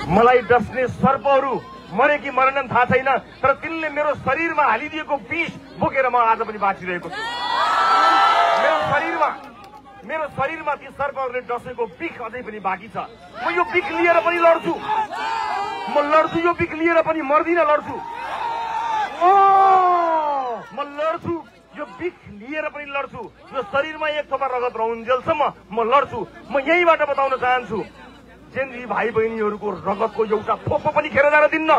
मलाई डस्ने सर्पहरू मरे कि मरेनन् थाहा छैन, तर तिनले मेरो शरीरमा हालिदिएको विष बोकेर म आज पनि बाँचिरहेको छु। मेरो शरीरमा ती सर्पहरूले डसेको बिख अझै पनि बाँकी छ। म यो बिख लिएर पनि लड्छु, म लड्छु, यो बिख लिएर पनि मर्दिन, लड्छु, म लड्छु, यो बिख लिएर पनि लड्छु। यो शरीरमा एक थोपा रगत रहउन्जेलसम्म म लड्छु। म यहीँबाट बताउन चाहन्छु, जेनजी भाइ बहिनीहरूको रगतको एउटा थोपो पनि खेर जान दिन्न,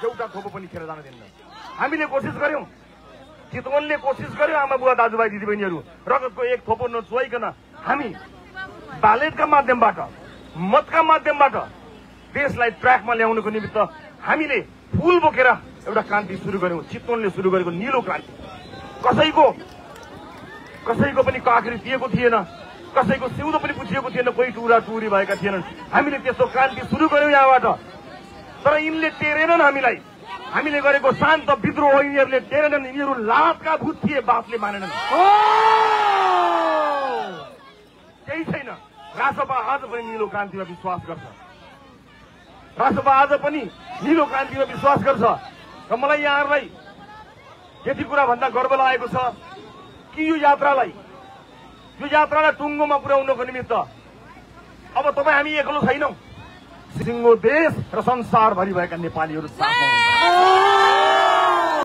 एउटा थोपो पनि खेर जान दिन्न। हामीले कोसिस गर्यौं, चितवनले कोसिस गर्यो, आमा बुवा दाजुभाइ दिदीबहिनीहरू, रगतको एक थोपो नचुवाइकन हामी ब्यालेटका माध्यमबाट, मतका माध्यमबाट देशलाई ट्र्याकमा ल्याउनको निमित्त हामीले फूल बोकेर एउटा क्रान्ति सुरु गर्यौं। चितवनले सुरु गरेको नीलो क्रान्ति कसैको पनि काखरी दिएको थिएन, कसैको सिउँदो पनि पुछिएको थिएन, कोही टुरा टुरी भएका थिएनन्। हामीले त्यस्तो क्रान्ति सुरु गर्यौं यहाँबाट, तर यिनले टेरेनन् हामीलाई। हामीले गरेको शान्त विद्रोह यिनीहरूले टेरेनन्। यिनीहरू लातका भूत थिए, बापले मानेनन्। केही छैन। रासपा आज पनि नीलो क्रान्तिमा विश्वास गर्छ, रासपा आज पनि नीलो क्रान्तिमा विश्वास गर्छ। र मलाई यहाँहरूलाई यति कुरा भन्दा गर्व लागेको छ कि यो यात्रालाई टुङ्गोमा पुर्याउनको निमित्त अब तपाईँ हामी एक्लो छैनौं, सिङ्गो देश र संसारभरि भएका नेपालीहरू साथ